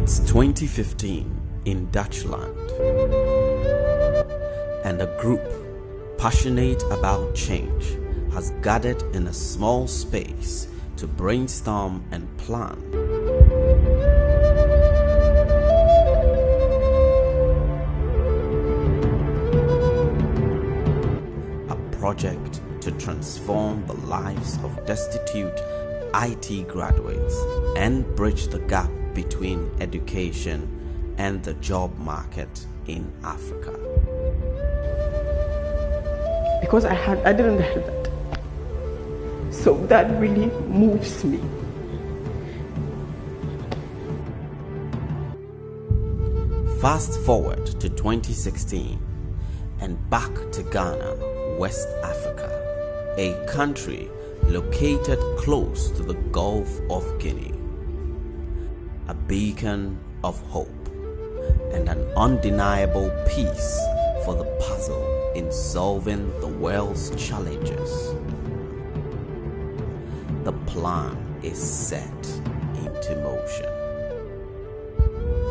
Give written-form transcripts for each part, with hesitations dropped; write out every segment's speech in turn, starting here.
It's 2015 in Dutchland, and a group passionate about change has gathered in a small space to brainstorm and plan. A project to transform the lives of destitute IT graduates and bridge the gap between education and the job market in Africa. Because I didn't have that. So that really moves me. Fast forward to 2016 and back to Ghana, West Africa, a country located close to the Gulf of Guinea. A beacon of hope and an undeniable piece for the puzzle in solving the world's challenges. The plan is set into motion.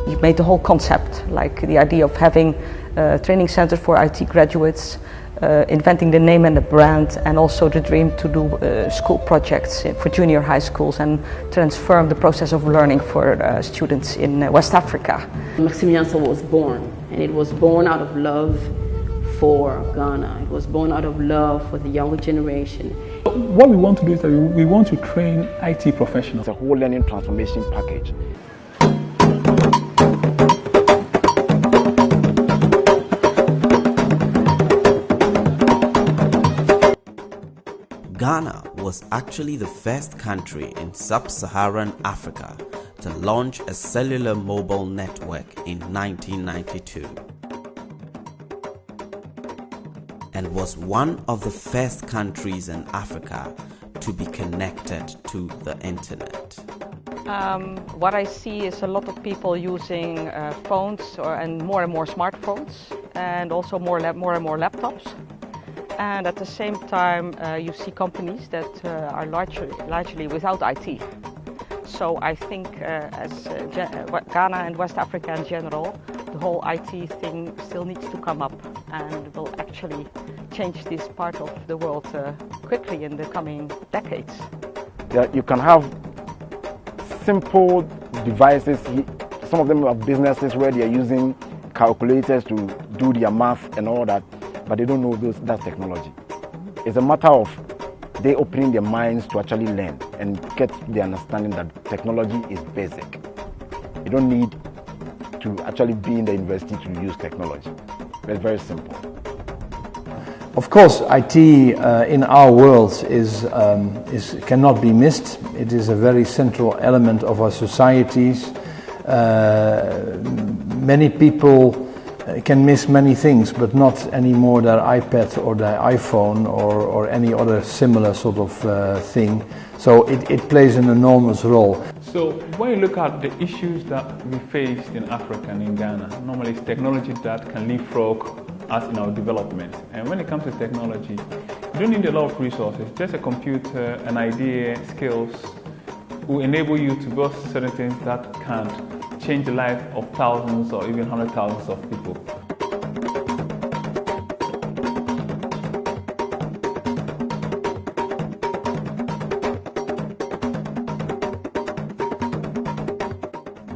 You made the whole concept, like the idea of having a training center for IT graduates, inventing the name and the brand, and also the dream to do school projects for junior high schools and transform the process of learning for students in West Africa. Maxim Nyansa was born, and it was born out of love for Ghana. It was born out of love for the younger generation. What we want to do is that we want to train IT professionals. It's a whole learning transformation package. Ghana was actually the first country in sub-Saharan Africa to launch a cellular mobile network in 1992, and was one of the first countries in Africa to be connected to the internet. What I see is a lot of people using phones and more smartphones, and also more and more laptops. And at the same time, you see companies that are largely without IT. So I think as Ghana and West Africa in general, the whole IT thing still needs to come up and will actually change this part of the world quickly in the coming decades. Yeah, you can have simple devices. Some of them are businesses where they are using calculators to do their math and all that, but they don't know that technology. It's a matter of they opening their minds to actually learn and get the understanding that technology is basic. You don't need to actually be in the university to use technology. It's very simple. Of course, IT in our world cannot be missed. It is a very central element of our societies. Many people can miss many things, but not anymore their iPad or their iPhone or any other similar sort of thing. So it plays an enormous role. So when you look at the issues that we faced in Africa and in Ghana, normally it's technology that can leapfrog us in our development. And when it comes to technology, you don't need a lot of resources. Just a computer, an idea, skills will enable you to build certain things that can change the life of thousands or even hundreds of thousands of people.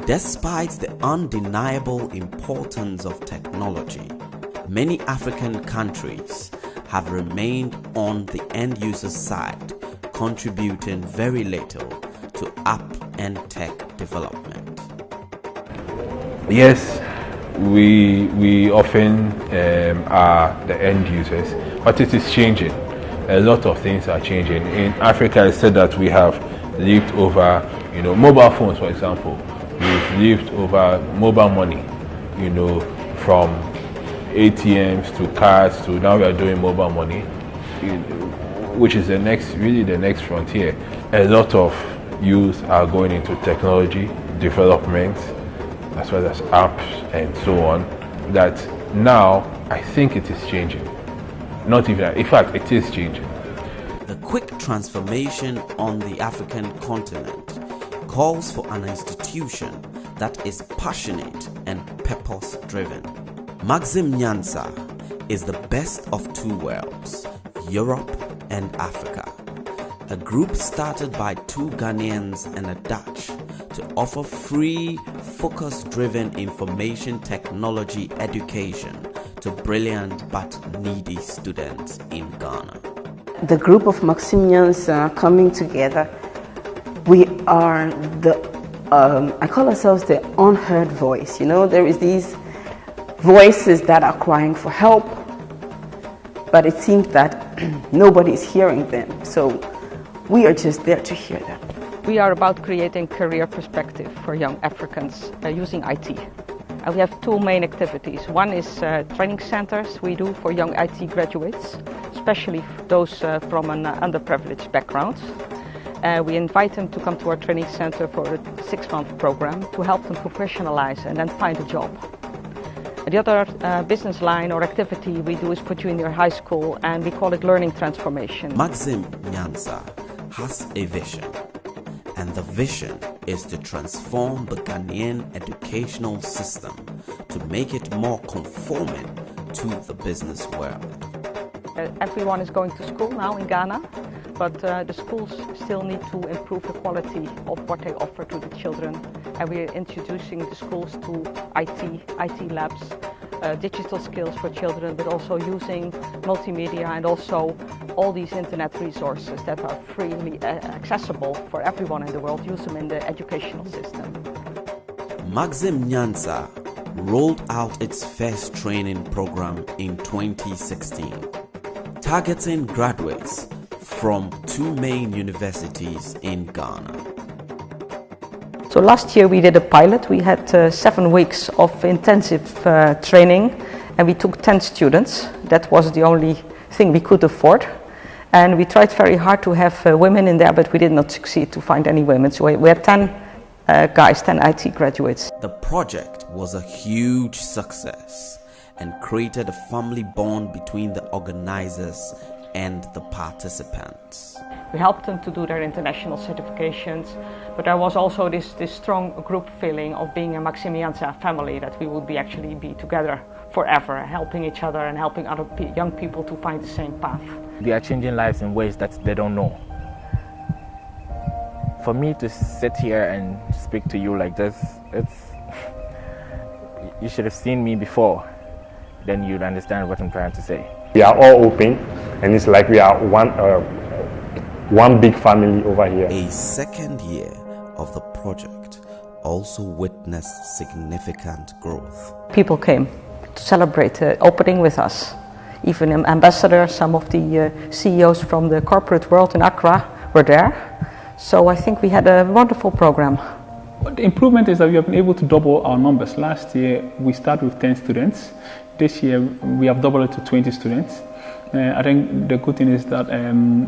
Despite the undeniable importance of technology, many African countries have remained on the end user side, contributing very little to app and tech development. Yes, we often are the end users, but it is changing. A lot of things are changing. In Africa, it's said that we have lived over, mobile phones, for example. We've lived over mobile money, from ATMs to cards to now we are doing mobile money, which is the next frontier. A lot of youth are going into technology development, as well as apps and so on, that now I think it is changing. Not even that, in fact, it is changing. The quick transformation on the African continent calls for an institution that is passionate and purpose-driven. Maxim Nyansa is the best of two worlds, Europe and Africa. A group started by two Ghanaians and a Dutch to offer free, focus-driven information technology education to brilliant but needy students in Ghana. The group of Maxim Nyansa coming together, we are I call ourselves the unheard voice. You know, there is these voices that are crying for help, but it seems that nobody is hearing them. So we are just there to hear them. We are about creating career perspective for young Africans using IT. We have two main activities. One is training centers we do for young IT graduates, especially those from an underprivileged background. We invite them to come to our training center for a 6-month program to help them professionalize and then find a job. The other business line or activity we do is for junior high school, and we call it learning transformation. Maxim Nyansa has a vision, and the vision is to transform the Ghanaian educational system to make it more conforming to the business world. Everyone is going to school now in Ghana, but the schools still need to improve the quality of what they offer to the children. And we are introducing the schools to IT labs, digital skills for children, but also using multimedia and also all these internet resources that are freely accessible for everyone in the world, use them in the educational system. Maxim Nyansa rolled out its first training program in 2016, targeting graduates from two main universities in Ghana. So last year we did a pilot. We had 7 weeks of intensive training, and we took 10 students. That was the only thing we could afford. And we tried very hard to have women in there, but we did not succeed to find any women. So we had 10 guys, 10 IT graduates. The project was a huge success and created a family bond between the organizers and the participants. We helped them to do their international certifications, but there was also this strong group feeling of being a Maxim Nyansa family, that we would actually be together forever, helping each other and helping other young people to find the same path. They are changing lives in ways that they don't know. For me to sit here and speak to you like this, you should have seen me before, then you'd understand what I'm trying to say. We are all open, and it's like we are one big family over here. A second year of the project also witnessed significant growth. People came to celebrate the opening with us. Even ambassadors, some of the CEOs from the corporate world in Accra were there. So I think we had a wonderful program. The improvement is that we have been able to double our numbers. Last year we started with 10 students. This year we have doubled it to 20 students. I think the good thing is that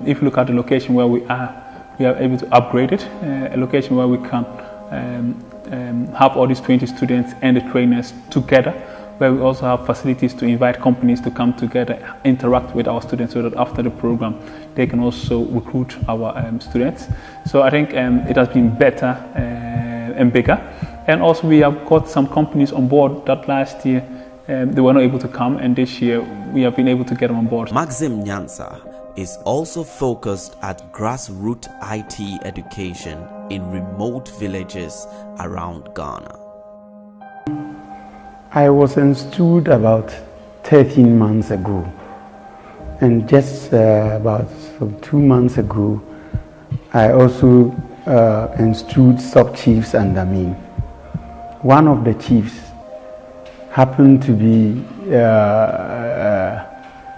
if you look at the location where we are able to upgrade it, a location where we can have all these 20 students and the trainers together, where we also have facilities to invite companies to come together, interact with our students, so that after the program they can also recruit our students. So I think it has been better and bigger. And also we have got some companies on board that last year they were not able to come, and this year we have been able to get them on board. Maxim Nyansa is also focused at grassroots IT education in remote villages around Ghana. I was installed about 13 months ago, and just about 2 months ago I also installed sub-chiefs under me. One of the chiefs happened to be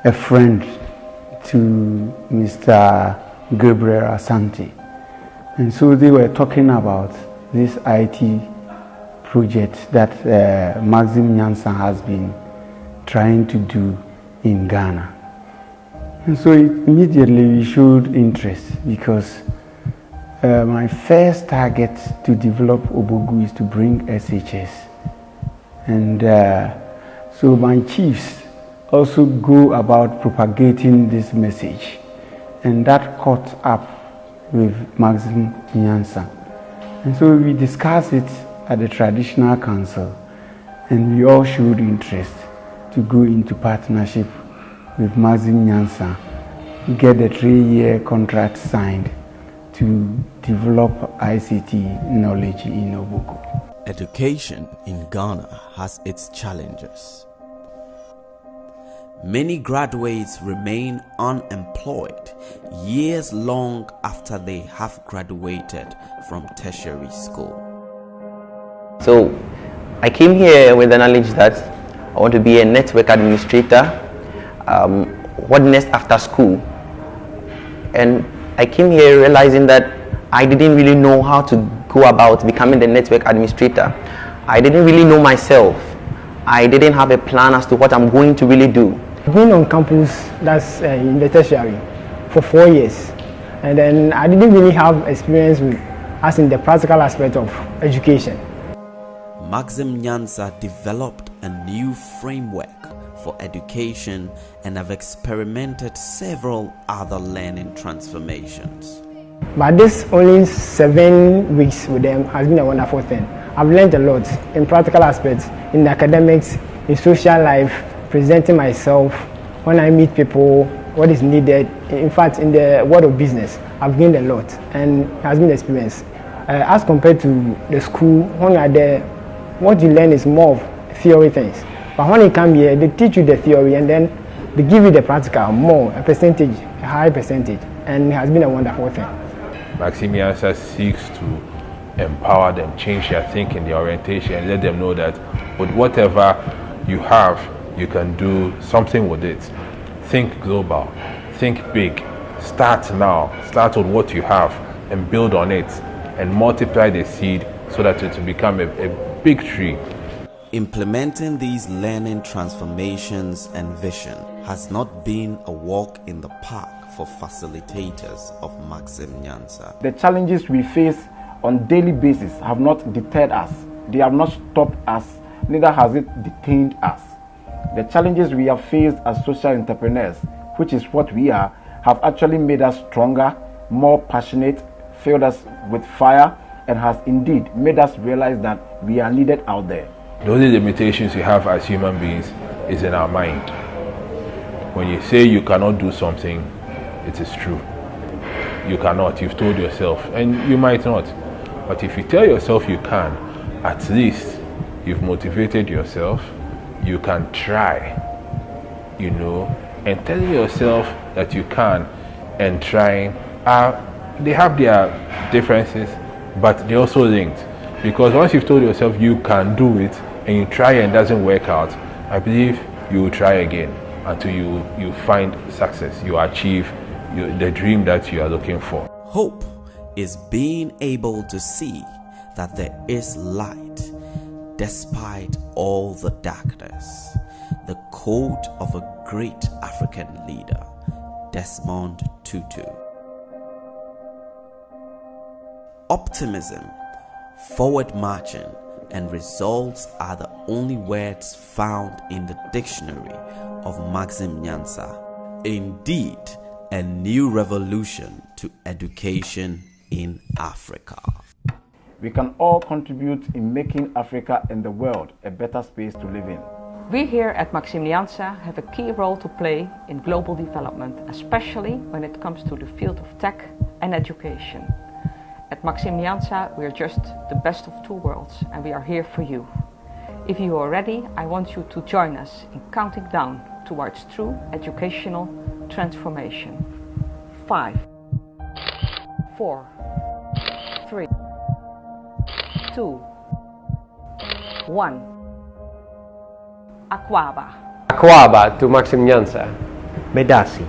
a friend to Mr. Gabriel Asante, and so they were talking about this IT project that Maxim Nyansa has been trying to do in Ghana. And so immediately we showed interest, because my first target to develop Obogu is to bring SHS. And so my chiefs also go about propagating this message, and that caught up with Maxim Nyansa. And so we discussed it at the Traditional Council, and we all showed interest to go into partnership with Maxim Nyansa, get a 3-year contract signed to develop ICT knowledge in Obuku. Education in Ghana has its challenges. Many graduates remain unemployed years long after they have graduated from tertiary school. So I came here with the knowledge that I want to be a network administrator. What next after school? And I came here realizing that I didn't really know how to go about becoming the network administrator. I didn't really know myself. I didn't have a plan as to what I'm going to really do. I've been on campus, that's in the tertiary, for 4 years. And then I didn't really have experience with as in the practical aspect of education. Maxim Nyansa developed a new framework for education and have experimented several other learning transformations. But this only 7 weeks with them has been a wonderful thing. I've learned a lot in practical aspects, in academics, in social life, presenting myself, when I meet people, what is needed. In fact, in the world of business, I've gained a lot and it has been an experience. As compared to the school, when you are there, what you learn is more of theory things. But when you come here, they teach you the theory and then they give you the practical, more, a percentage, a high percentage, and it has been a wonderful thing. Maxim Nyansa seeks to empower them, change their thinking, their orientation, and let them know that with whatever you have, you can do something with it. Think global, think big, start now, start with what you have and build on it and multiply the seed so that it will become a big tree. Implementing these learning transformations and vision has not been a walk in the park for facilitators of Maxim Nyansa. The challenges we face on daily basis have not deterred us. They have not stopped us, neither has it detained us. The challenges we have faced as social entrepreneurs, which is what we are, have actually made us stronger, more passionate, filled us with fire, and has indeed made us realize that we are needed out there. The only limitations we have as human beings is in our mind. When you say you cannot do something, it is true. You cannot, you've told yourself, and you might not. But if you tell yourself you can, at least you've motivated yourself, you can try, you know, and telling yourself that you can and trying, they have their differences, but they're also linked. Because once you've told yourself you can do it and you try and it doesn't work out, I believe you will try again until you find success, you achieve the dream that you are looking for. Hope is being able to see that there is light despite all the darkness. The quote of a great African leader, Desmond Tutu. Optimism, forward marching, and results are the only words found in the dictionary of Maxim Nyansa. Indeed, a new revolution to education in Africa. We can all contribute in making Africa and the world a better space to live in. We here at Maxim Nyansa have a key role to play in global development, especially when it comes to the field of tech and education. At Maxim Nyansa, we are just the best of two worlds and we are here for you. If you are ready, I want you to join us in counting down towards true educational transformation. 5, 4, 3, 2, 1. Akwaba. Akwaba to Maxim Nyansa. Medasi.